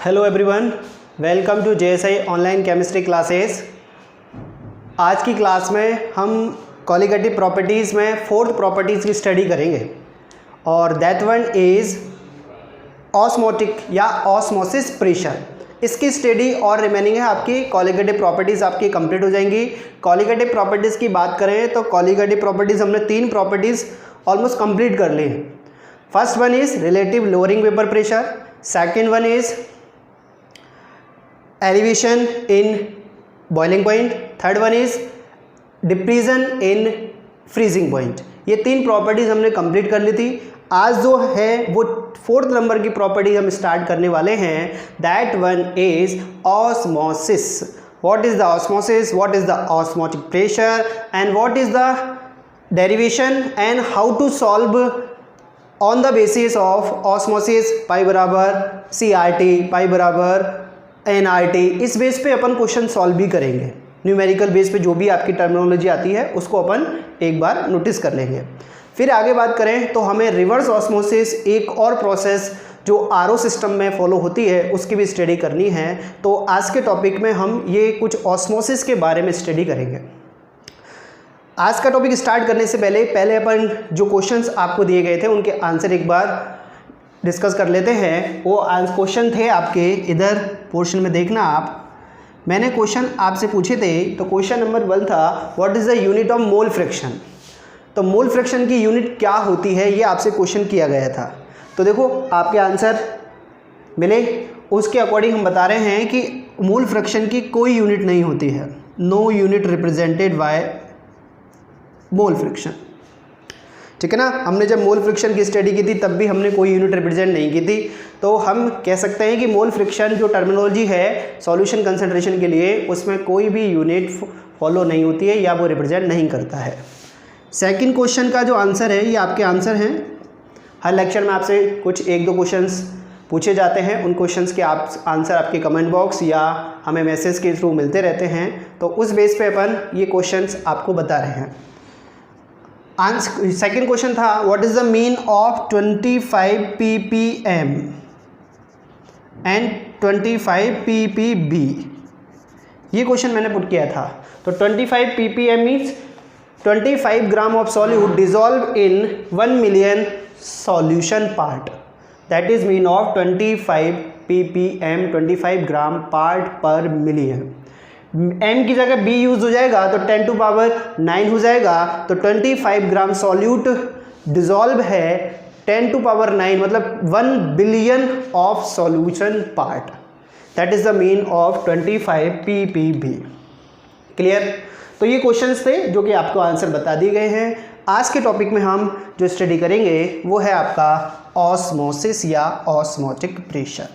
Hello everyone, welcome to JSI online chemistry classes. आज की class में हम कॉलिगेटिव प्रॉपर्टीज़ में फोर्थ प्रॉपर्टीज़ की स्टडी करेंगे और दैट वन इज़ ऑस्मोटिक या ऑस्मोसिस प्रेशर। इसकी स्टडी और रिमेनिंग है आपकी कॉलिगेटिव प्रॉपर्टीज़ आपकी कंप्लीट हो जाएंगी। कॉलिगेटिव प्रॉपर्टीज़ की बात करें तो कॉलिगेटिव प्रॉपर्टीज़ हमने तीन प्रॉपर्टीज़ ऑलमोस्ट कंप्लीट कर ली। First one is relative lowering vapour pressure, second one is elevation in boiling point, third one is depression in freezing point. ये तीन प्रॉपर्टीज हमने कंप्लीट कर ली थी। आज जो है वो फोर्थ नंबर की प्रॉपर्टी हम स्टार्ट करने वाले हैं। That one is osmosis. What is the osmosis, what is the osmotic pressure and what is the derivation and how to solve on the basis of osmosis. Pi बराबर CRT, पाई बराबर NRT। इस base पे अपन question solve भी करेंगे। Numerical base पे जो भी आपकी टर्मिनोलॉजी आती है उसको अपन एक बार नोटिस कर लेंगे। फिर आगे बात करें तो हमें रिवर्स ऑस्मोसिस, एक और प्रोसेस जो RO सिस्टम में फॉलो होती है, उसकी भी स्टडी करनी है। तो आज के टॉपिक में हम ये कुछ ऑस्मोसिस के बारे में स्टडी करेंगे। आज का टॉपिक स्टार्ट करने से पहले अपन जो क्वेश्चंस आपको दिए गए थे उनके आंसर एक बार डिस्कस कर लेते हैं। वो क्वेश्चन थे आपके, इधर पोर्शन में देखना आप। मैंने क्वेश्चन आपसे पूछे थे, तो क्वेश्चन नंबर 1 था what is the unit of mole fraction. तो मोल फ्रैक्शन की यूनिट क्या होती है, ये आपसे क्वेश्चन किया गया था। तो देखो आपके आंसर मिले, उसके अकॉर्डिंग हम बता रहे हैं कि मोल फ्रैक्शन की कोई यूनिट नहीं होती है। No unit represented by mole fraction. ठीक है ना। हमने जब मोल फ्रिक्शन की स्टडी की थी तब भी हमने कोई यूनिट रिप्रेजेंट नहीं की थी। तो हम कह सकते हैं कि मोल फ्रिक्शन जो टर्मिनोलॉजी है सॉल्यूशन कंसंट्रेशन के लिए, उसमें कोई भी यूनिट फॉलो नहीं होती है या वो रिप्रेजेंट नहीं करता है। सेकंड क्वेश्चन का जो आंसर है ये आपके आंसर हैं। हर लेक्चर में आपसे कुछ एक दो क्वेश्चंस पूछे जाते हैं, उन क्वेश्चंस के आप आंसर आपके कमेंट बॉक्स या हमें मैसेज के थ्रू मिलते रहते हैं। तो उस बेस पे अपन ये क्वेश्चंस आपको बता रहे हैं। सेकेंड क्वेश्चन था what is the mean of 25 ppm and 25 ppb। ये क्वेश्चन मैंने पुट किया था। तो 25 ppm means 25 gram of solute dissolve in 1 million solution part. That is mean of 25 ppm, 25 gram part पर मिलियन। m की जगह b use हो जाएगा तो 10 टू पावर 9 हो जाएगा। तो 25 ग्राम सॉल्यूट डिजॉल्व है 10 टू पावर 9, मतलब 1 billion of solution part. That is the mean of 25 ppb। Clear. तो ये क्वेश्चंस थे जो कि आपको आंसर बता दिए गए हैं। आज के टॉपिक में हम जो स्टडी करेंगे वो है आपका ऑस्मोसिस या ऑस्मोटिक प्रेशर।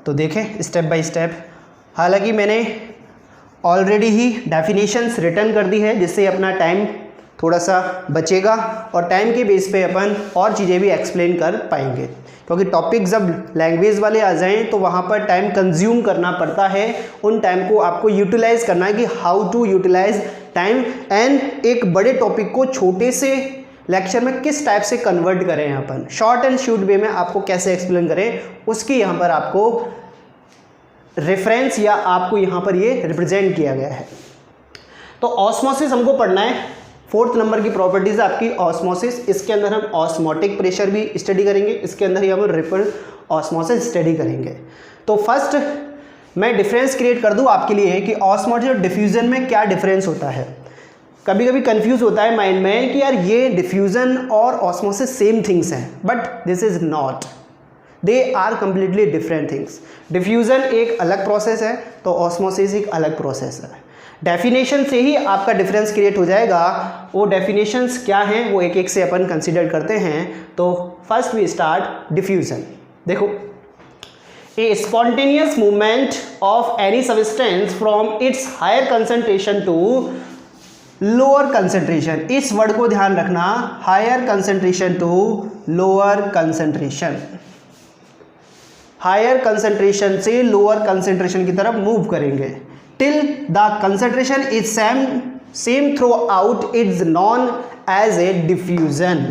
तो देखें स्टेप बाय स्टेप। हालांकि मैंने ऑलरेडी ही डेफिनेशंस रिटर्न कर दी है, जिससे अपना टाइम थोड़ा सा बचेगा और टाइम के बेस पे अपन और चीज़ें भी एक्सप्लेन कर पाएंगे। क्योंकि टॉपिक जब लैंग्वेज वाले आ जाएं तो वहाँ पर टाइम कंज्यूम करना पड़ता है। उन टाइम को आपको यूटिलाइज करना है कि how to utilise time and एक बड़े टॉपिक को छोटे से लेक्चर में किस टाइप से कन्वर्ट करें, अपन शॉर्ट एंड शूट वे में आपको कैसे एक्सप्लेन करें, उसकी यहाँ पर आपको रेफरेंस या आपको यहाँ पर ये रिप्रेजेंट किया गया है। तो ऑस्मोसिस हमको पढ़ना है। फोर्थ नंबर की प्रॉपर्टीज आपकी ऑस्मोसिस। इसके अंदर हम ऑस्मोटिक प्रेशर भी स्टडी करेंगे, इसके अंदर ही हम रिवर्स ऑस्मोसिस स्टडी करेंगे। तो फर्स्ट मैं डिफरेंस क्रिएट कर दूँ आपके लिए कि ऑस्मोटिक और डिफ्यूजन में क्या डिफरेंस होता है। कभी कभी कंफ्यूज होता है माइंड में कि यार ये डिफ्यूजन और ऑस्मोसिस सेम थिंग्स हैं, but this is not, they are completely different things. Diffusion एक अलग प्रोसेस है तो ऑस्मोसिस एक अलग प्रोसेस है। डेफिनेशन से ही आपका डिफरेंस क्रिएट हो जाएगा। वो डेफिनेशंस क्या हैं वो एक एक से अपन कंसीडर करते हैं। तो फर्स्ट वी स्टार्ट डिफ्यूज़न। देखो, a spontaneous movement of any substance from its higher concentration to lower concentration. इस वर्ड को ध्यान रखना, higher concentration to lower concentration. Higher concentration से लोअर कंसंट्रेशन की तरफ मूव करेंगे till the concentration is same throughout is known as a diffusion.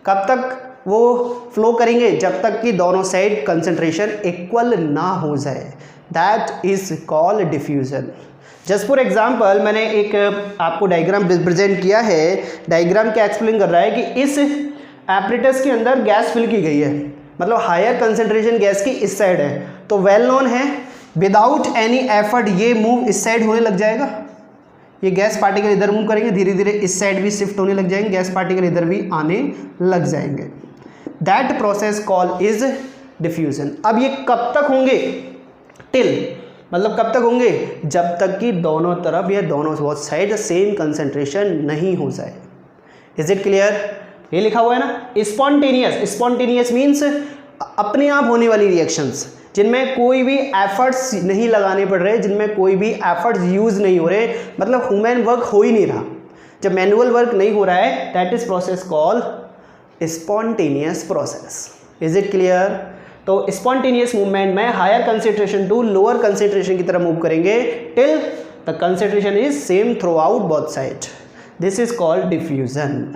कब तक वो फ्लो करेंगे जब तक कि दोनों साइड कंसंट्रेशन इक्वल ना हो जाए, that is called diffusion. Just for example मैंने एक आपको डायग्राम रिप्रेजेंट किया है। डायग्राम क्या एक्सप्लेन कर रहा है कि इस एपरेटस के अंदर गैस फिल की गई है, मतलब हायर कंसंट्रेशन गैस की इस साइड है, तो वेल नोन है विदाउट एनी एफर्ट ये मूव इस साइड होने लग जाएगा। ये गैस पार्टिकल इधर मूव करेंगे, धीरे धीरे इस साइड भी शिफ्ट होने लग जाएंगे, गैस पार्टिकल इधर भी आने लग जाएंगे। That process call is diffusion. अब ये कब तक होंगे? टिल, मतलब कब तक होंगे? जब तक कि दोनों तरफ या दोनों बोथ साइड सेम कंसंट्रेशन नहीं हो जाए। Is it clear? ये लिखा हुआ है ना स्पॉन्टेनियस। स्पॉन्टेनियस मीन्स अपने आप होने वाली रिएक्शंस, जिनमें कोई भी एफर्ट्स नहीं लगाने पड़ रहे, जिनमें कोई भी एफर्ट्स यूज नहीं हो रहे, मतलब ह्यूमन वर्क हो ही नहीं रहा। जब मैनुअल वर्क नहीं हो रहा है, that is process called spontaneous process. Is it clear? तो स्पॉन्टेनियस मूवमेंट में higher concentration to lower concentration की तरफ मूव करेंगे till the concentration is same throughout both side. This is called diffusion.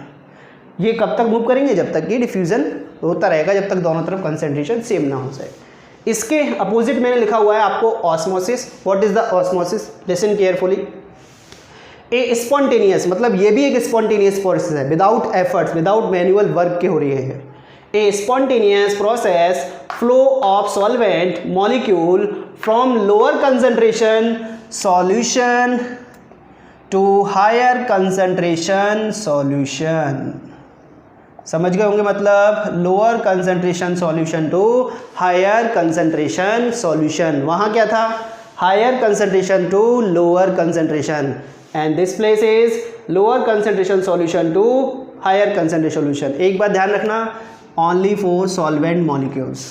ये कब तक मूव करेंगे? जब तक कि डिफ्यूजन होता रहेगा, जब तक दोनों तरफ कंसेंट्रेशन सेम ना हो जाए। इसके अपोजिट मैंने लिखा हुआ है आपको osmosis. What is the osmosis? Listen carefully. A spontaneous, मतलब ये भी एक स्पॉन्टेनियस प्रोसेस है, without efforts, without manual work के हो रही है। A spontaneous process flow of solvent molecule from lower concentration solution to higher concentration solution. समझ गए होंगे, मतलब lower concentration solution to higher concentration solution. वहाँ क्या था? Higher concentration to lower concentration, and this place is lower concentration solution to higher concentration solution. एक बात ध्यान रखना, only for solvent molecules.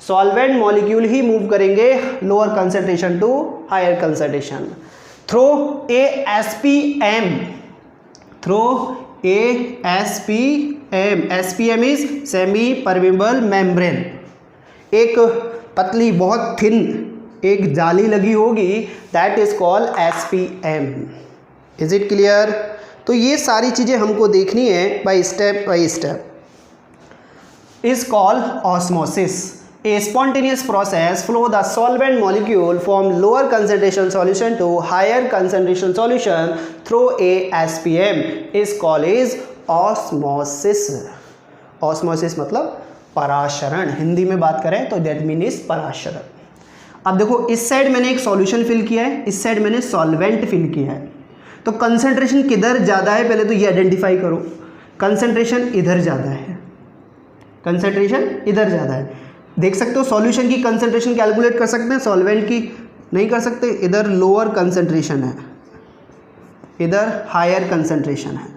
Solvent molecule ही मूव करेंगे lower concentration to higher concentration through ASPM, through ASPM। SPM is semi permeable membrane. एक पतली बहुत thin एक जाली लगी होगी, that is called SPM। Is it clear? तो ये सारी चीज़ें हमको देखनी है by step is called osmosis. A spontaneous process flow the solvent molecule from lower concentration solution to higher concentration solution through ASPM is called is osmosis. Osmosis मतलब पराशरण, हिंदी में बात करें तो that mean is पराशरण। अब देखो इस साइड मैंने एक सॉल्यूशन फिल किया है, इस साइड मैंने सॉल्वेंट फिल किया है, तो कंसंट्रेशन किधर ज़्यादा है पहले तो ये आइडेंटिफाई करो। कंसंट्रेशन इधर ज़्यादा है, कंसंट्रेशन इधर ज़्यादा है। देख सकते हो सॉल्यूशन की कंसंट्रेशन कैलकुलेट कर सकते हैं, सॉल्वेंट की नहीं कर सकते। इधर लोअर कंसंट्रेशन है, इधर हायर कंसंट्रेशन है।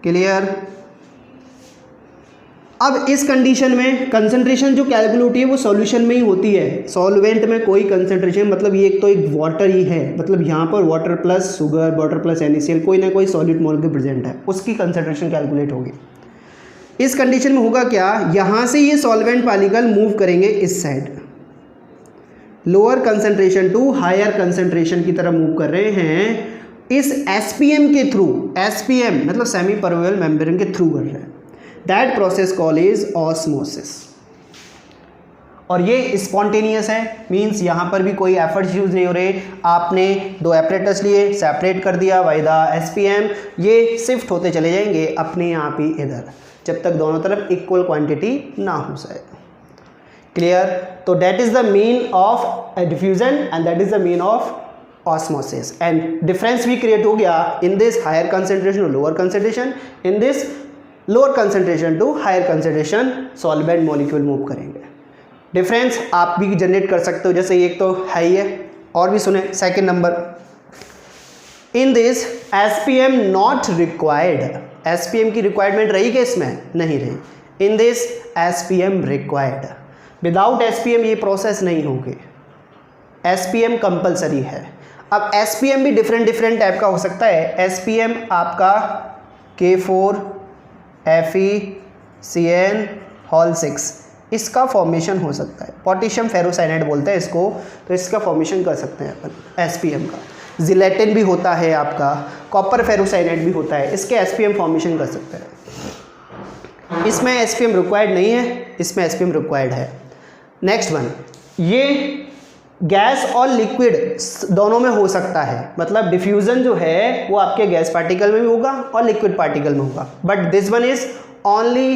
क्लियर? अब इस कंडीशन में कंसंट्रेशन जो कैलकुलेट होती है वो सॉल्यूशन में ही होती है। सॉल्वेंट में कोई कंसंट्रेशन, मतलब ये एक तो एक वाटर ही है, मतलब यहाँ पर water plus sugar, water plus NaCl, कोई ना कोई सॉलिड मॉलिक्यूल प्रेजेंट है, उसकी कंसंट्रेशन कैलकुलेट होगी। इस कंडीशन में होगा क्या, यहाँ से ये सॉल्वेंट पार्टिकल मूव करेंगे इस side, lower concentration to higher concentration की तरफ मूव कर रहे हैं इस SPM के थ्रू। SPM मतलब सेमी परमेबल मेम्ब्रेन के थ्रू कर रहे हैं। That process call is osmosis. और ये स्पॉन्टेनियस है, मीन्स यहाँ पर भी कोई एफर्ट्स यूज नहीं हो रहे। आपने दो एपरेटस लिए, सेपरेट कर दिया बाय द SPM, ये शिफ्ट होते चले जाएंगे अपने आप ही इधर, जब तक दोनों तरफ इक्वल क्वांटिटी ना हो जाए। क्लियर? तो that is the mean of diffusion and that is the mean of osmosis. And difference भी क्रिएट हो गया इन दिस हायर कंसंट्रेशन और lower concentration. In this lower concentration to higher concentration solvent molecule move करेंगे। Difference आप भी generate कर सकते हो, जैसे एक तो है ही है, और भी सुने। Second number, in this SPM not required. SPM की रिक्वायरमेंट रही कि इसमें नहीं रही। In this SPM required. Without SPM ये प्रोसेस नहीं होगी, SPM कंपलसरी है। अब SPM भी डिफरेंट टाइप का हो सकता है। SPM आपका K4 FeCN होल 6 इसका फॉर्मेशन हो सकता है। पोटेशियम फेरोसाइनाइड बोलते हैं इसको, तो इसका फॉर्मेशन कर सकते हैं अपन SPM का। जिलेटिन भी होता है आपका, कॉपर फेरोसाइनाइड भी होता है, इसके एसपीएम फॉर्मेशन कर सकते हैं। इसमें एसपीएम रिक्वायर्ड नहीं है, इसमें एसपीएम रिक्वायर्ड है। नेक्स्ट वन, ये गैस और लिक्विड दोनों में हो सकता है, मतलब डिफ्यूजन जो है वो आपके गैस पार्टिकल में भी होगा और लिक्विड पार्टिकल में होगा, but this one is only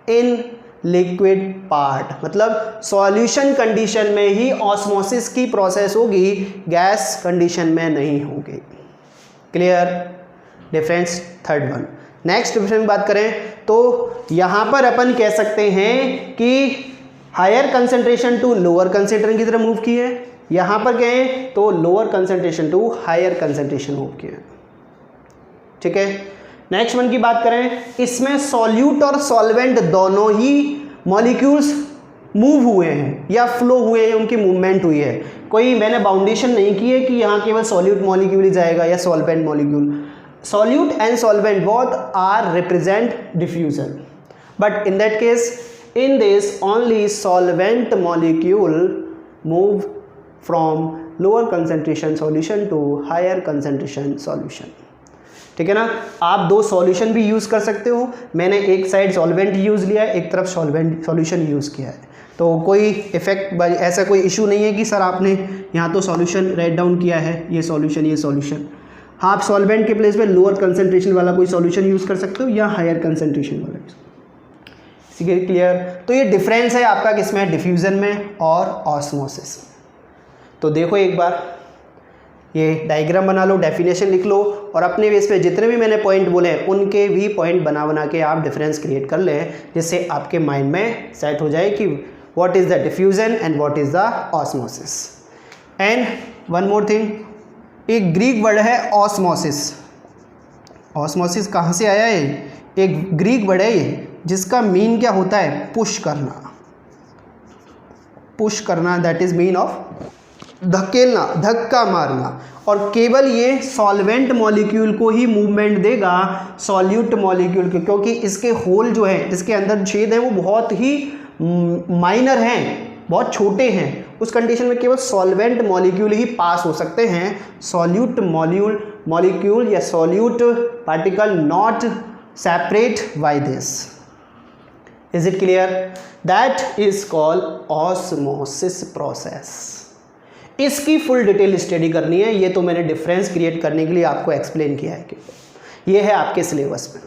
in liquid part, मतलब सॉल्यूशन कंडीशन में ही ऑस्मोसिस की प्रोसेस होगी, गैस कंडीशन में नहीं होगी। Clear difference third one. Next difference बात करें तो यहाँ पर अपन कह सकते हैं कि higher concentration to lower concentration की तरफ मूव की है, यहाँ पर कहें तो lower concentration to higher concentration move की है। ठीक है, नेक्स्ट वन की बात करें, इसमें सॉल्यूट और सॉल्वेंट दोनों ही मॉलिक्यूल्स मूव हुए हैं या फ्लो हुए हैं, उनकी मूवमेंट हुई है, कोई मैंने बाउंडेशन नहीं की है कि यहाँ केवल सॉल्यूट मॉलिक्यूल ही जाएगा या solvent molecule. Solute and solvent both are represent diffusion, but in that case in this only solvent molecule move from lower concentration solution to higher concentration solution। ठीक है ना, आप दो सॉल्यूशन भी यूज़ कर सकते हो, मैंने एक साइड सॉल्वेंट यूज़ लिया है, एक तरफ सॉल्यूशन यूज़ किया है, तो कोई इफेक्ट ऐसा कोई इशू नहीं है कि सर आपने यहाँ तो सॉल्यूशन राइट डाउन किया है, ये सॉल्यूशन। हाँ, आप सॉल्वेंट के प्लेस पे लोअर कंसेंट्रेशन वाला कोई सॉल्यूशन यूज़ कर सकते हो या हायर कंसेंट्रेशन वाला। क्लियर, तो ये डिफरेंस है आपका किसमें, डिफ्यूज़न में और ऑस्मोसिस। तो देखो एक बार ये डायग्राम बना लो, डेफिनेशन लिख लो और अपने बेस पे जितने भी मैंने पॉइंट बोले हैं उनके भी पॉइंट बना के आप डिफरेंस क्रिएट कर लें, जिससे आपके माइंड में सेट हो जाए कि what is the diffusion and what is the osmosis. And one more thing, एक ग्रीक वर्ड है ऑस्मोसिस। ऑस्मोसिस कहाँ से आया है, एक ग्रीक वर्ड है ये, जिसका मीन क्या होता है, पुश करना, दैट इज मीन ऑफ धकेलना, धक्का मारना, और केवल ये सॉल्वेंट मॉलिक्यूल को ही मूवमेंट देगा, सॉल्यूट मॉलिक्यूल को, क्योंकि इसके होल जो है, इसके अंदर छेद हैं वो बहुत ही माइनर हैं, बहुत छोटे हैं, उस कंडीशन में केवल सॉल्वेंट मॉलिक्यूल ही पास हो सकते हैं, सॉल्यूट मॉलिक्यूल या solute particle not separate by this. Is it clear? That is called osmosis process। इसकी फुल डिटेल स्टडी करनी है, ये तो मैंने डिफरेंस क्रिएट करने के लिए आपको एक्सप्लेन किया है कि ये है आपके सिलेबस में।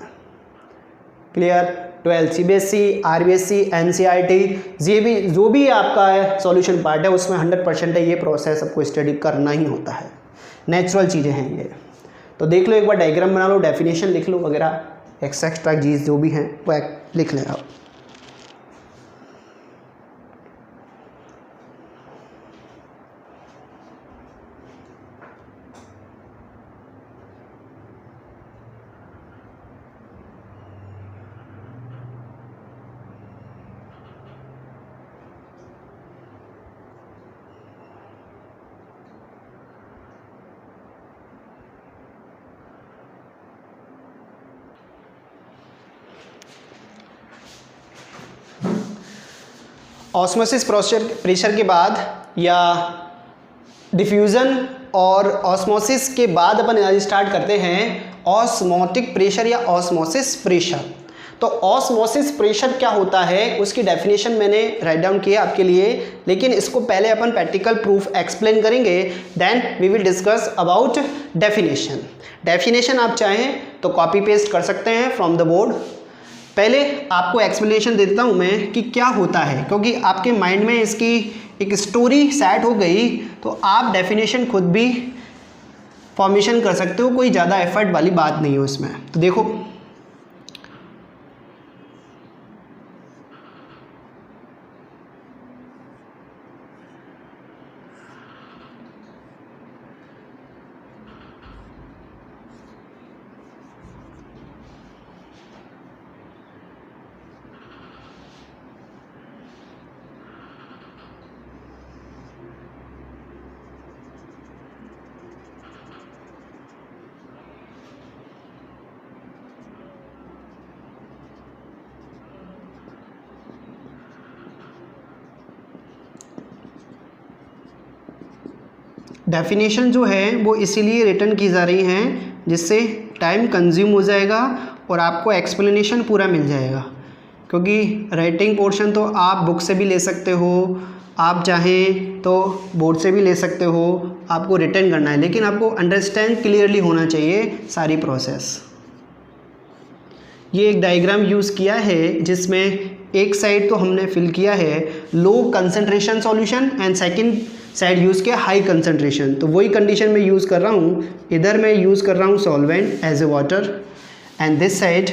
क्लियर, 12 CBSE, RBSE, NCERT, जो भी आपका सॉल्यूशन पार्ट है उसमें 100% है, ये प्रोसेस आपको स्टडी करना ही होता है, नेचुरल चीज़ें हैं ये। तो देख लो एक बार, डायग्राम बना लो, डेफिनेशन लिख लो वगैरह, एक्स्ट्रा चीज़ जो भी हैं वो लिख लें आप। ऑस्मोसिस प्रेशर के बाद या डिफ्यूज़न और ऑस्मोसिस के बाद अपन आज स्टार्ट करते हैं ऑस्मोटिक प्रेशर या ऑस्मोसिस प्रेशर। तो ऑस्मोसिस प्रेशर क्या होता है उसकी डेफिनेशन मैंने राइट डाउन किया आपके लिए, लेकिन इसको पहले अपन प्रैक्टिकल प्रूफ एक्सप्लेन करेंगे, then we will discuss about definition. Definition आप चाहें तो कॉपी पेस्ट कर सकते हैं फ्रॉम द बोर्ड। पहले आपको एक्सप्लेनेशन देता हूँ मैं कि क्या होता है, क्योंकि आपके माइंड में इसकी एक स्टोरी सेट हो गई तो आप डेफिनेशन खुद भी फॉर्मेशन कर सकते हो, कोई ज़्यादा एफर्ट वाली बात नहीं है उसमें। तो देखो, डेफिनेशन जो है वो इसीलिए रिटर्न की जा रही हैं जिससे टाइम कंज्यूम हो जाएगा और आपको एक्सप्लेनेशन पूरा मिल जाएगा, क्योंकि राइटिंग पोर्शन तो आप बुक से भी ले सकते हो, आप चाहें तो बोर्ड से भी ले सकते हो, आपको रिटर्न करना है, लेकिन आपको अंडरस्टैंड क्लियरली होना चाहिए सारी प्रोसेस। ये एक डायग्राम यूज़ किया है जिसमें एक साइड तो हमने फिल किया है low concentration solution and second side use किया हाई कंसंट्रेशन। तो वही कंडीशन में यूज़ कर रहा हूँ, इधर मैं यूज़ कर रहा हूँ solvent as a water and this side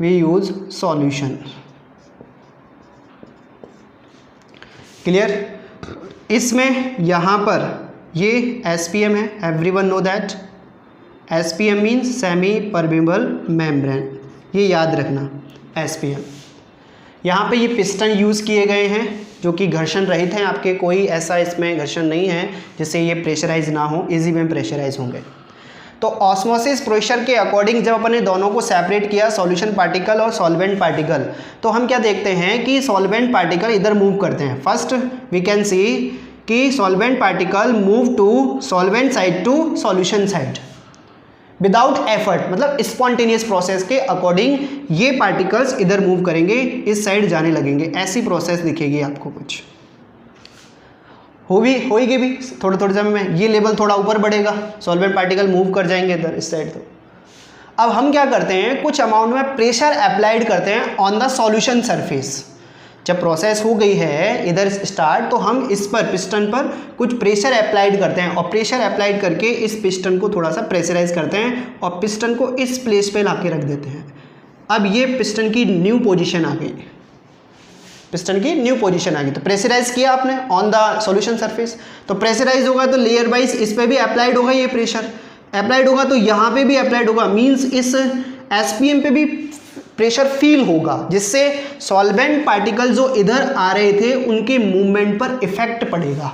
we use solution. Clear? इसमें यहाँ पर ये SPM है, everyone know that SPM means semi permeable membrane, ये याद रखना SPM। यहाँ पे ये पिस्टन यूज़ किए गए हैं जो कि घर्षण रहित हैं, आपके कोई ऐसा इसमें घर्षण नहीं है जिससे ये प्रेशराइज ना हो, इजी में प्रेशराइज होंगे। तो ऑस्मोसिस प्रेशर के अकॉर्डिंग जब अपने दोनों को सेपरेट किया, सॉल्यूशन पार्टिकल और सॉल्वेंट पार्टिकल, तो हम क्या देखते हैं कि सॉल्वेंट पार्टिकल इधर मूव करते हैं। फर्स्ट वी कैन सी कि solvent particle move to solvent side to solution side without effort, मतलब स्पॉन्टेनियस प्रोसेस के अकॉर्डिंग ये पार्टिकल्स इधर मूव करेंगे, इस साइड जाने लगेंगे, ऐसी प्रोसेस दिखेगी आपको कुछ। होगी भी थोड़े थोड़े समय में ये लेवल थोड़ा ऊपर बढ़ेगा, सॉल्वेंट पार्टिकल मूव कर जाएंगे इधर इस साइड। तो अब हम क्या करते हैं, कुछ अमाउंट में प्रेशर अप्लाइड करते हैं ऑन द सॉल्यूशन सरफेस। जब प्रोसेस हो गई है इधर स्टार्ट, तो हम इस पर पिस्टन पर कुछ प्रेशर अप्लाइड करते हैं और प्रेशर अप्लाइड करके इस पिस्टन को थोड़ा सा प्रेशराइज करते हैं और पिस्टन को इस प्लेस पे ला के रख देते हैं। अब ये पिस्टन की न्यू पोजीशन आ गई, पिस्टन की न्यू पोजीशन आ गई। तो प्रेशराइज किया आपने ऑन द सॉल्यूशन सरफेस, तो प्रेशराइज होगा तो लेयर वाइज इस पे भी अप्लाइड होगा, ये प्रेशर अप्लाइड होगा तो यहाँ पे भी अप्लाइड होगा, मीन्स इस SPM पे भी प्रेशर फील होगा, जिससे सॉल्वेंट पार्टिकल जो इधर आ रहे थे उनके मूवमेंट पर इफेक्ट पड़ेगा,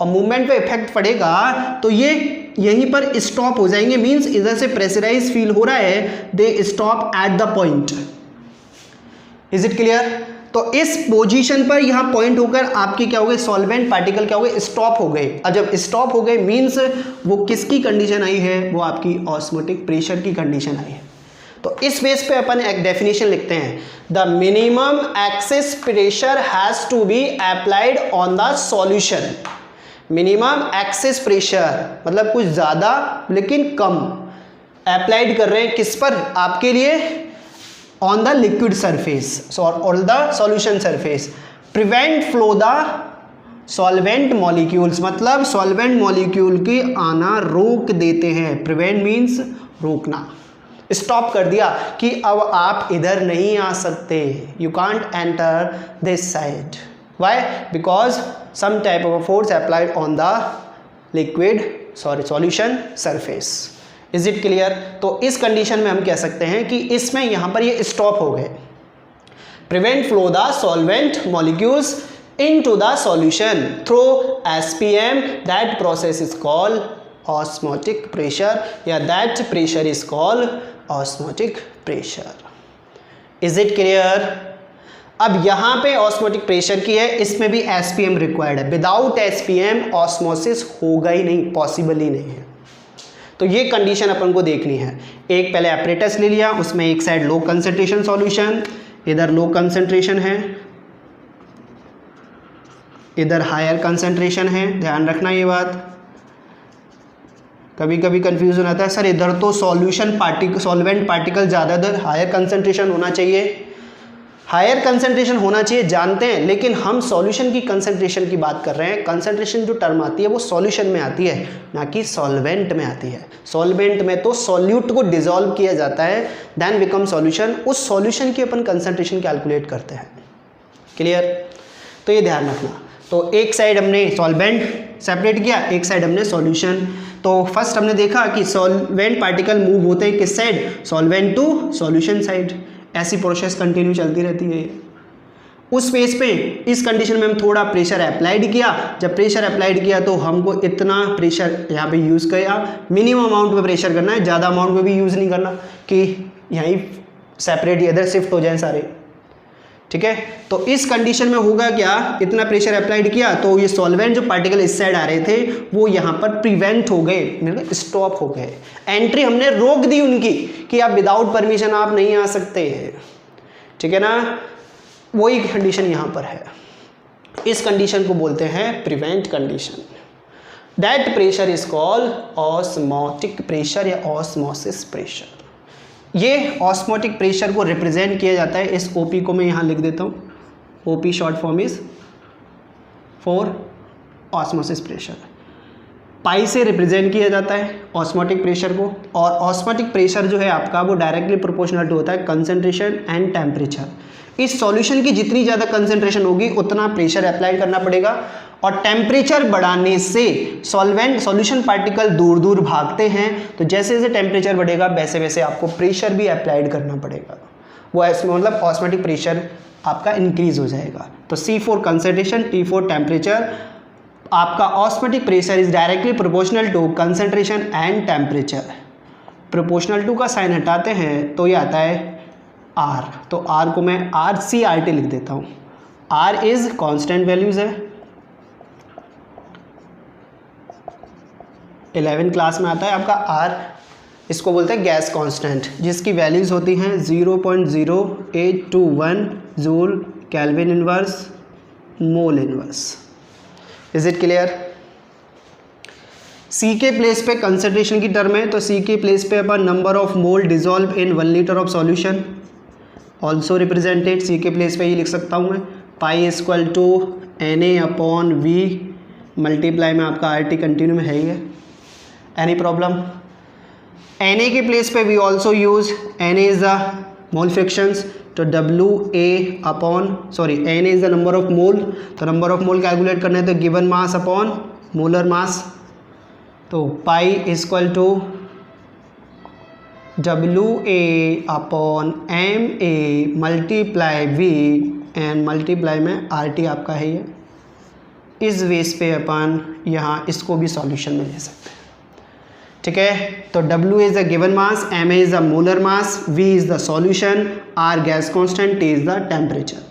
और मूवमेंट पे इफेक्ट पड़ेगा तो ये यहीं पर स्टॉप हो जाएंगे, मीन्स इधर से प्रेशराइज फील हो रहा है, they stop at the point. Is it clear? तो इस पोजीशन पर यहाँ पॉइंट होकर आपके क्या हो गए, सॉल्वेंट पार्टिकल क्या हो गए, स्टॉप हो गए। और जब स्टॉप हो गए मीन्स वो किसकी कंडीशन आई है, वो आपकी ऑस्मोटिक प्रेशर की कंडीशन आई है। तो इस बेस पे अपन एक डेफिनेशन लिखते हैं, the minimum excess pressure has to be applied on the solution. Minimum excess pressure मतलब कुछ ज़्यादा लेकिन कम अप्लाइड कर रहे हैं, किस पर, आपके लिए ऑन द लिक्विड सरफेस और the solution surface, prevent flow the solvent molecules, मतलब सॉल्वेंट मॉलिक्यूल के आना रोक देते हैं। प्रिवेंट मीन्स रोकना, स्टॉप कर दिया कि अब आप इधर नहीं आ सकते, you can't enter this side. Why? Because some type of force applied on the liquid solution surface. Is it clear? तो इस कंडीशन में हम कह सकते हैं कि इसमें यहां पर ये स्टॉप हो गए। Prevent flow the solvent molecules into the solution through SPM, that process is called osmotic pressure, या that pressure is called osmotic pressure. Is it clear? अब यहां पे ऑस्मोटिक प्रेशर की है, इसमें भी SPM रिक्वायर्ड है। विदाउट SPM ऑस्मोसिस होगा ही नहीं, पॉसिबल ही नहीं है। तो ये कंडीशन अपन को देखनी है। एक पहले एपरेटस ले लिया, उसमें एक साइड लो कंसंट्रेशन सॉल्यूशन, इधर लो कंसंट्रेशन है, इधर हायर कंसंट्रेशन है, ध्यान रखना ये बात। कभी कभी कंफ्यूजन आता है, सर इधर तो सॉल्वेंट पार्टिकल ज़्यादा, इधर हायर कंसंट्रेशन होना चाहिए। हायर कंसंट्रेशन होना चाहिए जानते हैं, लेकिन हम सॉल्यूशन की कंसंट्रेशन की बात कर रहे हैं। कंसंट्रेशन जो टर्म आती है वो सॉल्यूशन में आती है, ना कि सॉल्वेंट में आती है। सॉल्वेंट में तो सॉल्यूट को डिसॉल्व किया जाता है, देन बिकम सॉल्यूशन, उस सॉल्यूशन की अपन कंसंट्रेशन कैलकुलेट करते हैं। क्लियर? तो ये ध्यान रखना। तो एक साइड हमने सॉल्वेंट सेपरेट किया, एक साइड हमने सॉल्यूशन। तो फर्स्ट हमने देखा कि सॉल्वेंट पार्टिकल मूव होते हैं किस side, solvent to solution side. ऐसी प्रोसेस कंटिन्यू चलती रहती है। उस फेज पे इस कंडीशन में हम थोड़ा प्रेशर अप्लाइड किया, जब प्रेशर अप्लाइड किया तो हमको इतना प्रेशर यहाँ पे यूज़ किया, मिनिमम अमाउंट में प्रेशर करना है, ज़्यादा अमाउंट में भी यूज़ नहीं करना कि यहीं सेपरेट इधर शिफ्ट हो जाए सारे। ठीक है। तो इस कंडीशन में होगा क्या, इतना प्रेशर अप्लाइड किया तो ये सॉल्वेंट जो पार्टिकल इस साइड आ रहे थे वो यहाँ पर प्रिवेंट हो गए, मतलब स्टॉप हो गए, एंट्री हमने रोक दी उनकी कि आप विदाउट परमिशन आप नहीं आ सकते हैं, ठीक है ना। वही कंडीशन यहाँ पर है, इस कंडीशन को बोलते हैं prevent condition. That pressure is called osmotic pressure या ऑस्मोसिस प्रेशर। ये ऑस्मोटिक प्रेशर को रिप्रेजेंट किया जाता है, इस ओपी को मैं यहाँ लिख देता हूँ, OP short form is for osmosis pressure. Pi से रिप्रेजेंट किया जाता है ऑस्मोटिक प्रेशर को, और ऑस्मोटिक प्रेशर जो है आपका वो डायरेक्टली प्रोपोर्शनल टू होता है कंसंट्रेशन एंड टेम्परेचर। इस सॉल्यूशन की जितनी ज़्यादा कंसंट्रेशन होगी उतना प्रेशर अप्लाई करना पड़ेगा, और टेम्परेचर बढ़ाने से सॉल्वेंट सॉल्यूशन पार्टिकल दूर दूर भागते हैं, तो जैसे जैसे टेम्परेचर बढ़ेगा वैसे वैसे आपको प्रेशर भी अप्लाइड करना पड़ेगा, वो मतलब ऑस्मोटिक प्रेशर आपका इंक्रीज हो जाएगा। तो C4 कंसंट्रेशन, T4 टेम्परेचर, आपका osmotic pressure is directly proportional to concentration and temperature. Proportional to का साइन हटाते हैं तो ये आता है R, तो R को मैं RCRT लिख देता हूँ। R इज कांस्टेंट वैल्यूज है, 11 क्लास में आता है आपका R, इसको बोलते हैं गैस कांस्टेंट, जिसकी वैल्यूज़ होती हैं 0.0821 joule kelvin inverse mole inverse. Is it clear. C के प्लेस पे कंसंट्रेशन की टर्म है, तो C के प्लेस पे अपन number of mole dissolve in 1 litre of solution also represented, C के प्लेस पे ये लिख सकता हूँ मैं, पाई इक्वल टू Na/V मल्टीप्लाई में आपका RT कंटिन्यू में है ही है। Any problem. Na के प्लेस पे we also use Na is the mole fractions, तो Na is the number of mole, तो नंबर ऑफ मोल कैलकुलेट करना है तो given mass upon molar mass, तो pi equal to WA/MA multiply V and multiply में RT आपका है ये। इस बेस पे अपन यहाँ इसको भी सॉल्यूशन में ले सकते हैं, ठीक है। तो W is the given mass, MA is the molar mass, V is the solution, R gas constant, T is the temperature,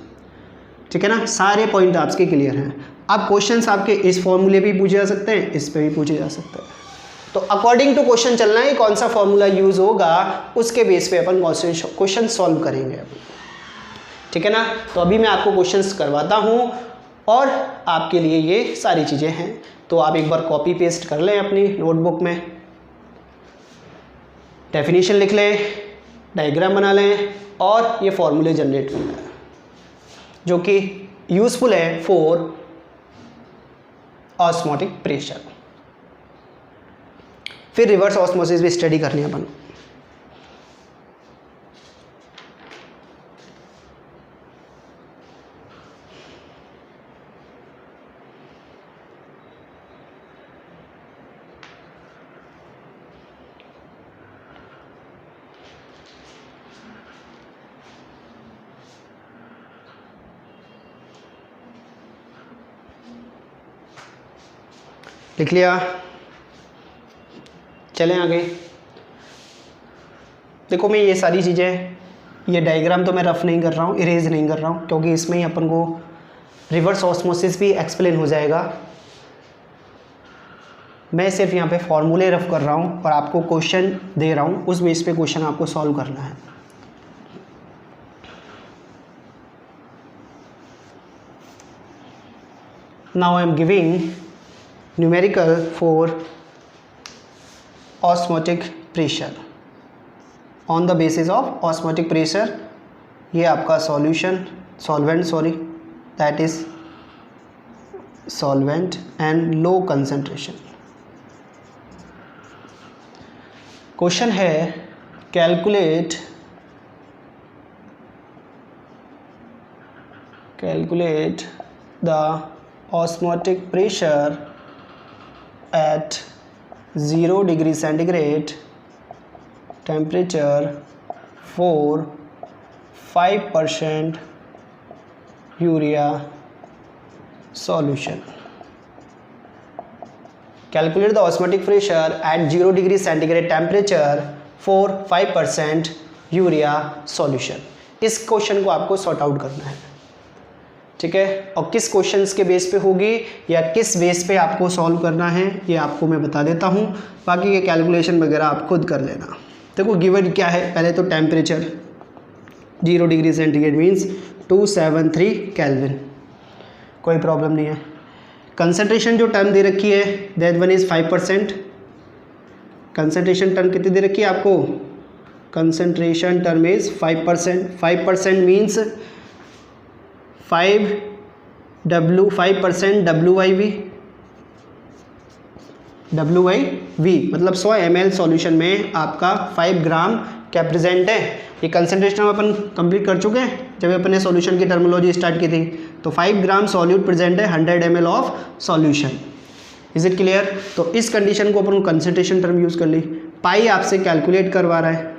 ठीक है ना। सारे पॉइंट आपके क्लियर हैं। अब क्वेश्चंस आपके इस फॉर्मूले भी पूछे जा सकते हैं, इस पे भी पूछे जा सकते हैं, तो अकॉर्डिंग टू क्वेश्चन चलना है, कौन सा फॉर्मूला यूज होगा उसके बेस पे अपन क्वेश्चन सॉल्व करेंगे अभी, ठीक है ना। तो अभी मैं आपको क्वेश्चंस करवाता हूँ और आपके लिए ये सारी चीज़ें हैं, तो आप एक बार कॉपी पेस्ट कर लें अपनी नोटबुक में, डेफिनेशन लिख लें, डायग्राम बना लें और ये फॉर्मूले जनरेट करना है जो कि यूज़फुल है फॉर ऑस्मोटिक प्रेशर। फिर रिवर्स ऑस्मोसिस भी स्टडी करनी है अपन। लिख लिया, चलें आगे। देखो मैं ये सारी चीज़ें, ये डायग्राम तो मैं रफ नहीं कर रहा हूँ, इरेज नहीं कर रहा हूँ, क्योंकि इसमें ही अपन को रिवर्स ऑस्मोसिस भी एक्सप्लेन हो जाएगा। मैं सिर्फ यहाँ पे फॉर्मूले रफ कर रहा हूँ और आपको क्वेश्चन दे रहा हूँ, उस बेस पे क्वेश्चन आपको सॉल्व करना है। Now I am giving numerical for osmotic pressure on the basis of osmotic pressure। ये आपका solvent that is solvent and low concentration। Question है calculate the osmotic pressure at 0 degree centigrade temperature for 5% urea solution। Calculate the osmotic pressure at 0 degree centigrade temperature for 5% urea solution। इस question को आपको sort out करना है। ठीक है, और किस क्वेश्चंस के बेस पे होगी या किस बेस पे आपको सॉल्व करना है ये आपको मैं बता देता हूँ, बाकी के कैलकुलेशन वगैरह आप खुद कर लेना। देखो गिवन क्या है, पहले तो temperature 0 degree centigrade means 273 kelvin, कोई प्रॉब्लम नहीं है। कंसंट्रेशन जो टर्म दे रखी है that one is 5%। Concentration term कितनी दे रखी है आपको, concentration term is 5%। 5% means 5% WV, मतलब 100 ml सॉल्यूशन में आपका 5 ग्राम क्या प्रेजेंट है। ये कंसंट्रेशन अपन कंप्लीट कर चुके हैं जब अपन ने सॉल्यूशन की टर्मिनोलॉजी स्टार्ट की थी। तो 5 ग्राम सॉल्यूट प्रेजेंट है 100 ml of solution. Is it clear? तो इस कंडीशन को अपन कंसंट्रेशन टर्म यूज़ कर ली। पाई आपसे कैलकुलेट करवा रहा है,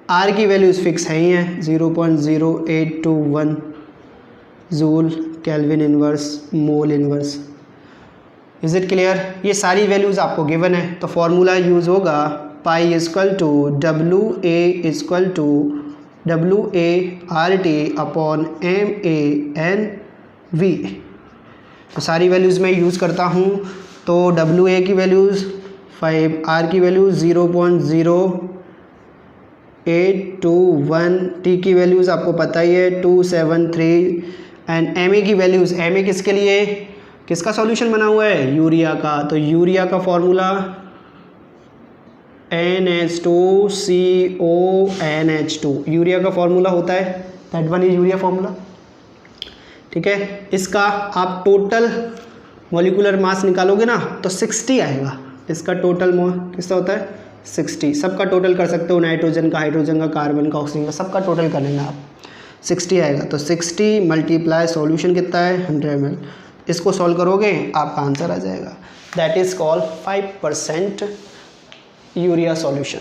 आर की वैल्यूज फिक्स है ही हैं 0.0821 joule kelvin inverse mole inverse. Is it clear? ये सारी वैल्यूज़ आपको गिवन है, तो फॉर्मूला यूज़ होगा pi equal to WA upon MANV। तो सारी वैल्यूज़ मैं यूज़ करता हूँ, तो WA की वैल्यूज़ 5, R की वैल्यूज़ 0.0821, T की वैल्यूज़ आपको पता ही है 273 एंड MA की वैल्यूज़, MA किसके लिए, किसका सॉल्यूशन बना हुआ है, यूरिया का। तो यूरिया का फॉर्मूला NH2CONH2, यूरिया का फॉर्मूला होता है, that one is urea formula. ठीक है, इसका आप टोटल मॉलिक्यूलर मास निकालोगे ना तो 60 आएगा। इसका टोटल कितना होता है 60। सबका टोटल कर सकते हो, नाइट्रोजन का, हाइड्रोजन का, कार्बन का, ऑक्सीजन का, सबका टोटल कर लेना आप, 60 आएगा। तो 60 मल्टीप्लाई सॉल्यूशन कितना है 100 ml, इसको सॉल्व करोगे आपका आंसर आ जाएगा। That is called 5% urea solution.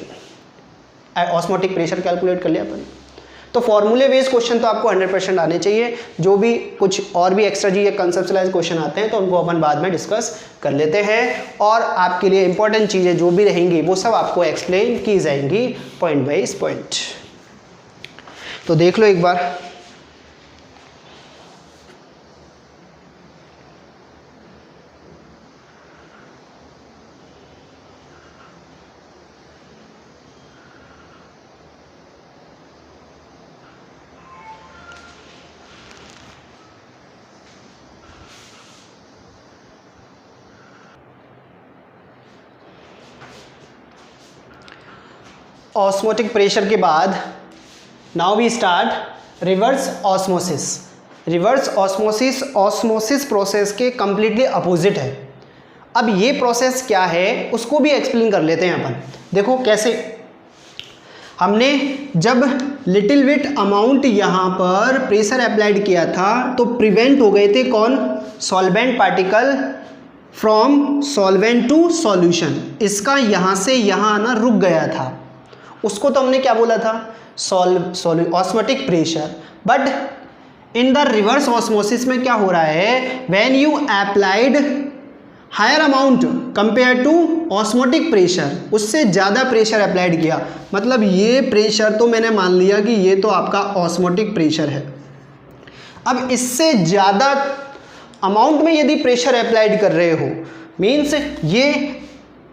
Osmotic pressure calculate कर लिया अपन। तो फॉर्मूले बेस्ड क्वेश्चन तो आपको 100% आने चाहिए। जो भी कुछ और भी एक्स्ट्रा जी या कंसेप्चुअलाइज क्वेश्चन आते हैं तो उनको अपन बाद में डिस्कस कर लेते हैं, और आपके लिए इंपॉर्टेंट चीज़ें जो भी रहेंगी वो सब आपको एक्सप्लेन की जाएंगी पॉइंट बाइज पॉइंट। तो देख लो एक बार। ऑस्मोटिक प्रेशर के बाद now we start reverse osmosis. Reverse osmosis osmosis process के कंप्लीटली अपोजिट है। अब ये प्रोसेस क्या है उसको भी एक्सप्लेन कर लेते हैं अपन। देखो कैसे, हमने जब लिटिल बिट अमाउंट यहाँ पर प्रेशर अप्लाइड किया था तो प्रिवेंट हो गए थे कौन, solvent particle from solvent to solution. इसका यहाँ से यहाँ आना रुक गया था, उसको तो हमने क्या बोला था, osmotic pressure. But in the reverse osmosis में क्या हो रहा है, when you applied higher amount compare to osmotic pressure, उससे ज़्यादा प्रेशर अप्लाइड किया, मतलब ये प्रेशर तो मैंने मान लिया कि ये तो आपका ऑस्मोटिक प्रेशर है। अब इससे ज़्यादा अमाउंट में यदि प्रेशर अप्लाइड कर रहे हो, मीन्स ये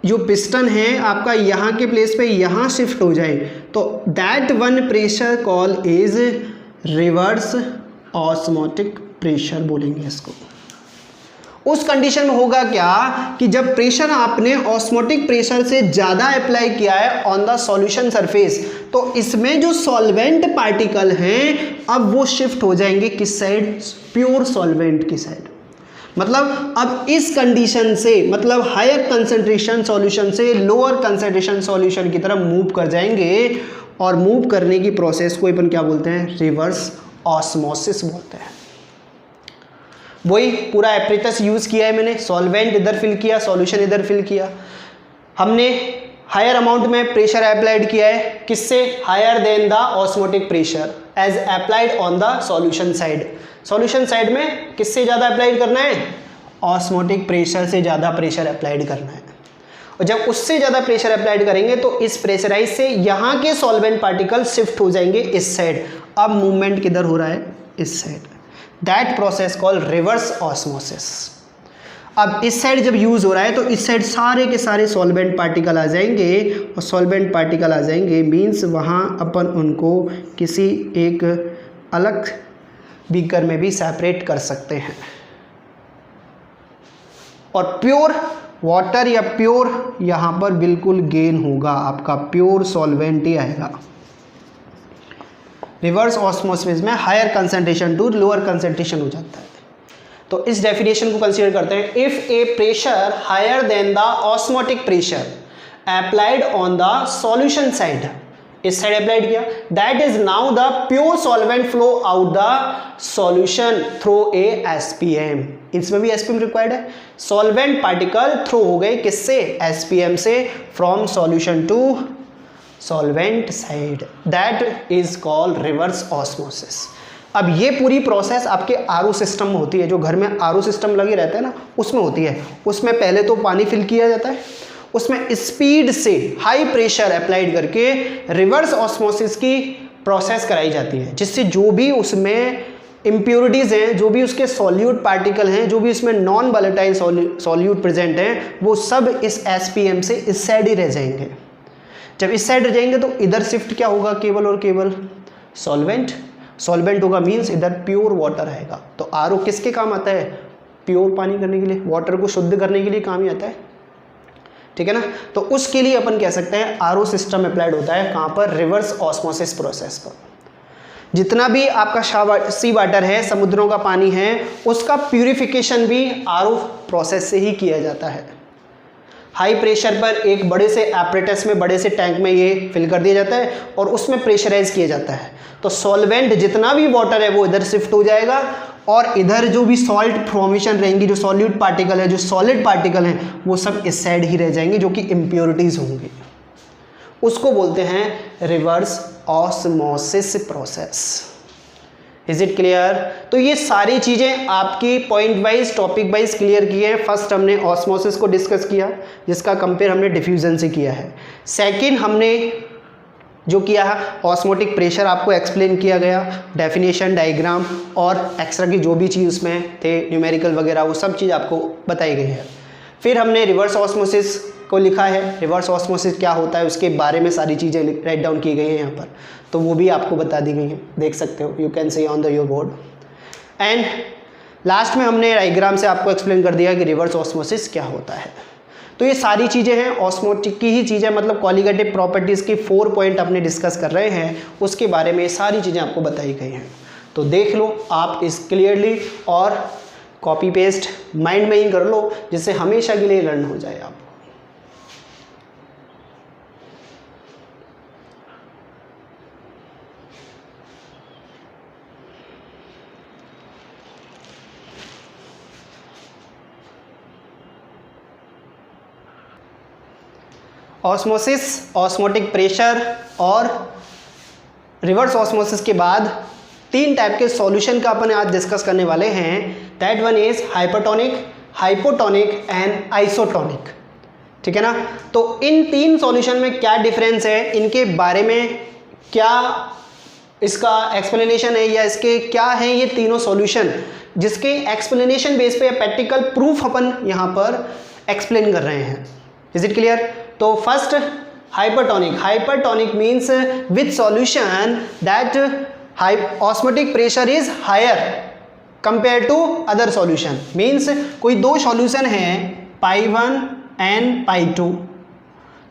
जो पिस्टन है आपका यहाँ के प्लेस पे यहाँ शिफ्ट हो जाए, तो that one pressure call is reverse osmotic pressure बोलेंगे इसको। उस कंडीशन में होगा क्या कि जब प्रेशर आपने ऑस्मोटिक प्रेशर से ज़्यादा अप्लाई किया है ऑन द सॉल्यूशन सरफेस, तो इसमें जो सॉल्वेंट पार्टिकल हैं अब वो शिफ्ट हो जाएंगे किस साइड, प्योर सॉल्वेंट की साइड। मतलब अब इस कंडीशन से, मतलब हायर कंसंट्रेशन सॉल्यूशन से लोअर कंसंट्रेशन सॉल्यूशन की तरफ मूव कर जाएंगे, और मूव करने की प्रोसेस को अपन क्या बोलते हैं, रिवर्स ऑस्मोसिस बोलते हैं। वही पूरा एपरेटस यूज़ किया है मैंने, सॉल्वेंट इधर फिल किया, सॉल्यूशन इधर फिल किया, हमने हायर अमाउंट में प्रेशर अप्लाइड किया है, किससे, higher than the osmotic pressure as applied on the solution side. Solution side में किससे ज़्यादा अप्लाइड करना है, ऑस्मोटिक प्रेशर से ज़्यादा प्रेशर अप्लाइड करना है। और जब उससे ज़्यादा प्रेशर अप्लाइड करेंगे तो इस प्रेशराइज से यहाँ के सॉल्वेंट पार्टिकल शिफ्ट हो जाएंगे इस साइड। अब मूवमेंट किधर हो रहा है, इस side, that process called reverse osmosis. अब इस साइड जब यूज़ हो रहा है तो इस साइड सारे के सारे सॉल्वेंट पार्टिकल आ जाएंगे, और सॉल्वेंट पार्टिकल आ जाएंगे मीन्स वहाँ अपन उनको किसी एक अलग बीकर में भी सेपरेट कर सकते हैं, और प्योर वाटर या प्योर यहाँ पर बिल्कुल गेन होगा, आपका प्योर सॉल्वेंट ही आएगा। रिवर्स ऑस्मोसिस में higher concentration to lower concentration हो जाता है। तो इस डेफिनेशन को कंसीडर करते हैं, if a pressure higher than the osmotic pressure applied on the solution side, इस साइड अप्लाइड किया, that is now the pure solvent flow out the solution through a SPM. इसमें भी एसपीएम रिक्वायर्ड है, solvent particle through हो गए किससे, SPM से, from solution to solvent side, that is called reverse osmosis. अब ये पूरी प्रोसेस आपके आरओ सिस्टम में होती है, जो घर में आरओ सिस्टम लगे रहते हैं ना, उसमें होती है। उसमें पहले तो पानी फिल किया जाता है, उसमें स्पीड से हाई प्रेशर अप्लाइड करके रिवर्स ऑस्मोसिस की प्रोसेस कराई जाती है, जिससे जो भी उसमें इम्प्योरिटीज़ हैं, जो भी उसके सॉल्यूट पार्टिकल हैं, जो भी उसमें नॉन वोलेटाइल सॉल्यूट प्रेजेंट हैं, वो सब इस एसपीएम से इस साइड ही रह जाएंगे। जब इस साइड रह जाएंगे तो इधर शिफ्ट क्या होगा, केवल और केवल सॉल्वेंट। सॉल्वेंट होगा मीन्स इधर प्योर वाटर आएगा। तो आरओ किसके काम आता है, प्योर पानी करने के लिए, वाटर को शुद्ध करने के लिए काम ही आता है, ठीक है ना। तो उसके लिए अपन कह सकते हैं आरओ सिस्टम अप्लाइड होता है, कहाँ पर, रिवर्स ऑस्मोसिस प्रोसेस पर। जितना भी आपका सी वाटर है, समुद्रों का पानी है, उसका प्यूरिफिकेशन भी आरओ प्रोसेस से ही किया जाता है। हाई प्रेशर पर एक बड़े से एपरेटस में, बड़े से टैंक में ये फिल कर दिया जाता है और उसमें प्रेशराइज किया जाता है। तो सॉल्वेंट जितना भी वाटर है वो इधर शिफ्ट हो जाएगा, और इधर जो भी सॉल्ट फॉर्मेशन रहेंगी, जो सॉल्यूट पार्टिकल है, जो सॉलिड पार्टिकल हैं, वो सब इस साइड ही रह जाएंगे, जो कि इम्प्योरिटीज होंगी। उसको बोलते हैं reverse osmosis process. Is it clear. तो ये सारी चीज़ें आपकी point wise, topic wise clear की है। फर्स्ट हमने ऑस्मोसिस को डिस्कस किया, जिसका कंपेयर हमने डिफ्यूजन से किया है। सेकंड हमने जो किया है, ऑस्मोटिक प्रेशर आपको एक्सप्लेन किया गया, डेफिनेशन, डायग्राम और एक्स्ट्रा की जो भी चीज़ उसमें थे, न्यूमेरिकल वगैरह, वो सब चीज़ आपको बताई गई है। फिर हमने रिवर्स ऑस्मोसिस को लिखा है, रिवर्स ऑस्मोसिस क्या होता है उसके बारे में सारी चीज़ें राइट डाउन की गई हैं यहाँ पर, तो वो भी आपको बता दी गई हैं, देख सकते हो, you can see on the your board. And last में हमने डायग्राम से आपको एक्सप्लेन कर दिया कि रिवर्स ऑस्मोसिस क्या होता है। तो ये सारी चीज़ें हैं ऑस्मोटिक की ही चीज़ें, मतलब क्वालिटेटिव प्रॉपर्टीज़ की 4 पॉइंट अपने डिस्कस कर रहे हैं, उसके बारे में सारी चीज़ें आपको बताई गई हैं। तो देख लो आप इस क्लियरली, और कॉपी पेस्ट माइंड में ही कर लो, जिससे हमेशा के लिए लर्न हो जाए आप। ऑस्मोसिस, ऑस्मोटिक प्रेशर और रिवर्स ऑस्मोसिस के बाद 3 टाइप के सॉल्यूशन का अपन आज डिस्कस करने वाले हैं। That one is hypertonic, hypotonic and isotonic, ठीक है ना। तो इन 3 सॉल्यूशन में क्या डिफरेंस है, इनके बारे में क्या इसका एक्सप्लेनेशन है, या इसके क्या हैं ये तीनों सॉल्यूशन, जिसके एक्सप्लेनेशन बेस पे प्रैक्टिकल प्रूफ अपन यहाँ पर एक्सप्लेन कर रहे हैं। Is it clear. तो first hypertonic, hypertonic means with solution that osmotic pressure is higher compare to other solution. Means कोई 2 सॉल्यूशन हैं, पाई 1 एंड पाई 2,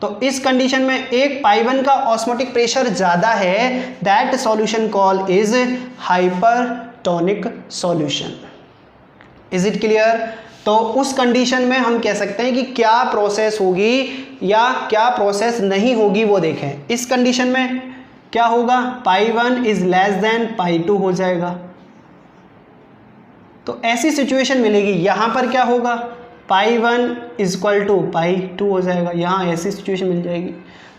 तो इस कंडीशन में एक पाई 1 का ऑस्मोटिक प्रेशर ज़्यादा है, that solution call is hypertonic solution. Is it clear. तो उस कंडीशन में हम कह सकते हैं कि क्या प्रोसेस होगी या क्या प्रोसेस नहीं होगी वो देखें। इस कंडीशन में क्या होगा, पाई 1 इज लेस देन पाई 2 हो जाएगा, तो ऐसी सिचुएशन मिलेगी। यहाँ पर क्या होगा, पाई 1 इज इक्वल टू पाई 2 हो जाएगा, यहाँ ऐसी सिचुएशन मिल जाएगी।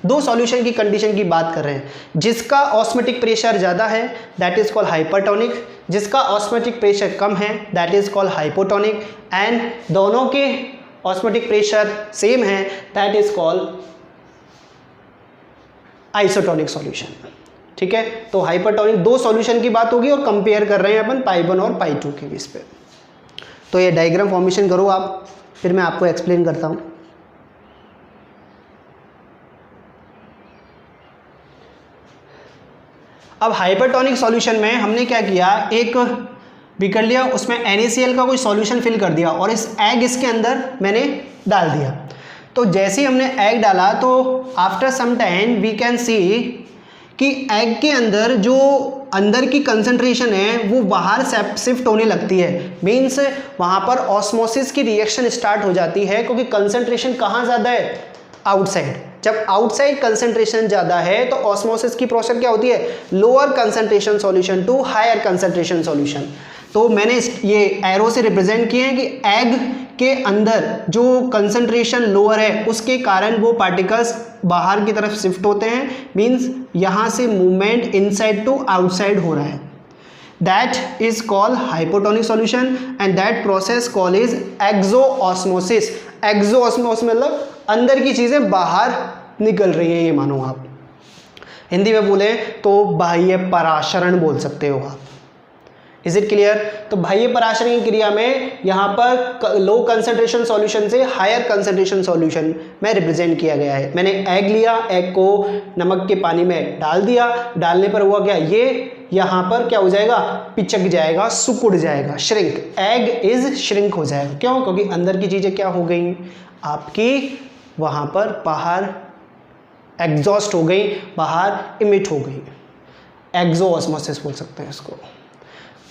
2 सॉल्यूशन की कंडीशन की बात कर रहे हैं, जिसका ऑस्मोटिक प्रेशर ज़्यादा है दैट इज कॉल्ड हाइपरटोनिक, जिसका ऑस्मोटिक प्रेशर कम है that is called hypotonic, and दोनों के ऑस्मोटिक प्रेशर सेम है that is called isotonic solution. ठीक है। तो हाइपरटोनिक दो सॉल्यूशन की बात होगी और कंपेयर कर रहे हैं अपन पाई 1 और पाई 2 के बेस पे। तो ये डायग्राम फॉर्मेशन करो आप, फिर मैं आपको एक्सप्लेन करता हूँ। अब हाइपरटोनिक सॉल्यूशन में हमने क्या किया, एक बीकर लिया, उसमें NaCl का कोई सॉल्यूशन फिल कर दिया और इस एग इसके अंदर मैंने डाल दिया। तो जैसे ही हमने एग डाला तो after some time we can see कि एग के अंदर जो अंदर की कंसंट्रेशन है वो बाहर शिफ्ट होने लगती है। मीन्स वहाँ पर ऑस्मोसिस की रिएक्शन स्टार्ट हो जाती है, क्योंकि कंसंट्रेशन कहाँ ज़्यादा है, आउटसाइड। जब आउटसाइड कंसंट्रेशन ज़्यादा है तो ऑस्मोसिस की प्रोसेस क्या होती है, lower concentration solution to higher concentration solution. तो मैंने ये एरो से रिप्रेजेंट किए हैं कि एग के अंदर जो कंसंट्रेशन लोअर है उसके कारण वो पार्टिकल्स बाहर की तरफ शिफ्ट होते हैं। मीन्स यहाँ से मूवमेंट इनसाइड टू आउटसाइड हो रहा है। That is called hypotonic solution and that process call is exosmosis. Exosmosis मतलब अंदर की चीज़ें बाहर निकल रही है, ये मानो आप। हिंदी में बोले तो बाह्य पराशरण बोल सकते हो आप। Is it clear? तो बाह्य पराशरण की क्रिया में यहाँ पर लो कंसंट्रेशन सॉल्यूशन से हायर कंसंट्रेशन सॉल्यूशन में रिप्रेजेंट किया गया है। मैंने एग लिया, एग को नमक के पानी में डाल दिया, डालने पर हुआ क्या, ये यहाँ पर क्या हो जाएगा, पिचक जाएगा, सुकुड़ जाएगा, श्रिंक। एग इज श्रिंक हो जाएगा। क्यों? क्योंकि अंदर की चीज़ें क्या हो गई आपकी, वहाँ पर बाहर एग्जॉस्ट हो गई, बाहर इमिट हो गई। एक्सोऑस्मोसिस बोल सकते हैं इसको।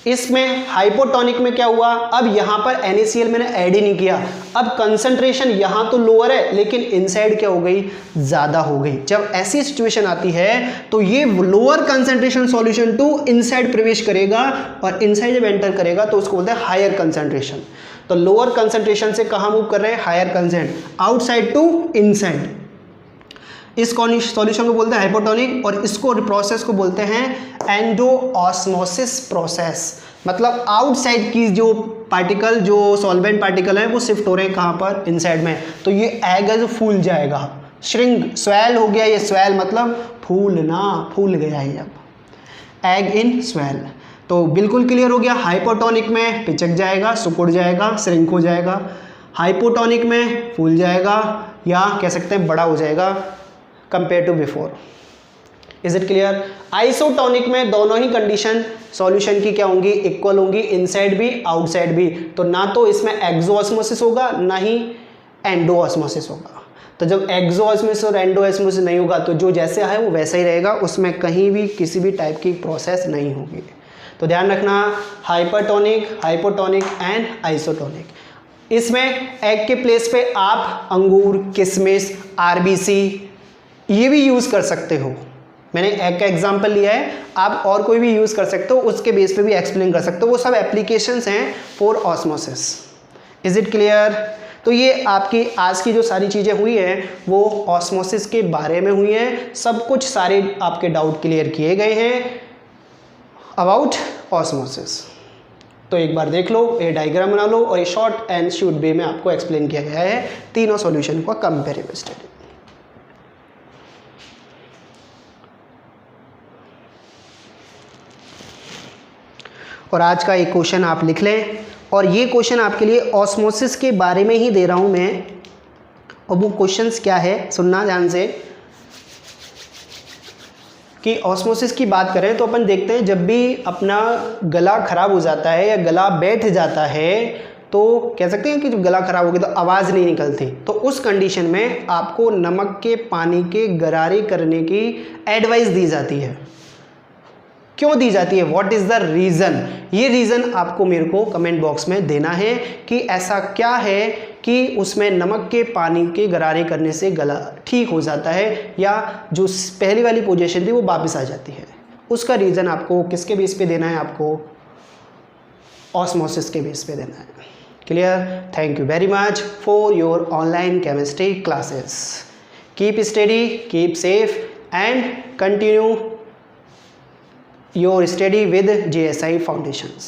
इसमें हाइपोटोनिक में क्या हुआ, अब यहाँ पर NaCl मैंने ऐड ही नहीं किया। अब कंसंट्रेशन यहाँ तो लोअर है लेकिन इनसाइड क्या हो गई, ज़्यादा हो गई। जब ऐसी सिचुएशन आती है तो ये lower concentration solution to inside प्रवेश करेगा और इनसाइड जब एंटर करेगा तो उसको बोलते हैं हायर कंसंट्रेशन। तो लोअर कंसंट्रेशन से कहाँ मूव कर रहे हैं, higher concentration, outside to inside. इस सॉल्यूशन को बोलते हैं हाइपोटोनिक और इसको प्रोसेस को बोलते हैं एंडोऑस्मोसिस प्रोसेस। मतलब आउटसाइड की जो पार्टिकल, जो सॉल्वेंट पार्टिकल है वो शिफ्ट हो रहे हैं कहाँ पर, इनसाइड में। तो ये एग है जो फूल जाएगा, श्रिंक, स्वेल हो गया। ये स्वेल मतलब फूलना, फूल गया है अब, एग इन स्वेल। तो बिल्कुल क्लियर हो गया। हाइपोटोनिक में पिचक जाएगा, सुकुड़ जाएगा, श्रिंक हो जाएगा। हाइपोटोनिक में फूल जाएगा या कह सकते हैं बड़ा हो जाएगा compare to before. Is it clear? Isotonic में दोनों ही कंडीशन सॉल्यूशन की क्या होंगी, इक्वल होंगी, इनसाइड भी आउटसाइड भी। तो ना तो इसमें एक्सोऑस्मोसिस होगा ना ही एंडोऑस्मोसिस होगा। तो जब एक्सोऑस्मोसिस और एंडोऑस्मोसिस नहीं होगा तो जो जैसे है वो वैसा ही रहेगा, उसमें कहीं भी किसी भी टाइप की प्रोसेस नहीं होगी। तो ध्यान रखना, हाइपरटोनिक, हाइपोटोनिक एंड आइसोटोनिक। इसमें एग के प्लेस पे आप अंगूर, किशमिश, RBC ये भी यूज़ कर सकते हो। मैंने एग का एग्जांपल लिया है, आप और कोई भी यूज़ कर सकते हो, उसके बेस पे भी एक्सप्लेन कर सकते हो। वो सब एप्लीकेशंस हैं for osmosis. Is it clear? तो ये आपकी आज की जो सारी चीज़ें हुई हैं वो ऑस्मोसिस के बारे में हुई हैं। सब कुछ सारे आपके डाउट क्लियर किए गए हैं अबाउट ऑस्मोसिस। तो एक बार देख लो, ये डायग्राम बना लो और ये शॉर्ट एंड स्वीट वे में आपको एक्सप्लेन किया गया है तीनों सॉल्यूशन का कंपेरेटिव स्टडी। और आज का एक क्वेश्चन आप लिख लें, और ये क्वेश्चन आपके लिए ऑस्मोसिस के बारे में ही दे रहा हूँ मैं। और वो क्वेश्चंस क्या है सुनना ध्यान से, कि ऑस्मोसिस की बात करें तो अपन देखते हैं जब भी अपना गला खराब हो जाता है या गला बैठ जाता है तो कह सकते हैं कि जब गला खराब हो गया तो आवाज़ नहीं निकलती, तो उस कंडीशन में आपको नमक के पानी के गरारे करने की एडवाइस दी जाती है। क्यों दी जाती है, व्हाट इज़ द रीज़न? ये रीज़न आपको मेरे को कमेंट बॉक्स में देना है कि ऐसा क्या है कि उसमें नमक के पानी के गरारे करने से गला ठीक हो जाता है या जो पहली वाली पोजीशन थी वो वापस आ जाती है। उसका रीज़न आपको किसके बेस पे देना है, आपको ऑस्मोसिस के बेस पे देना है। Clear? Thank you very much for your online chemistry classes. Keep study, keep safe and continue your study with JSI Foundations.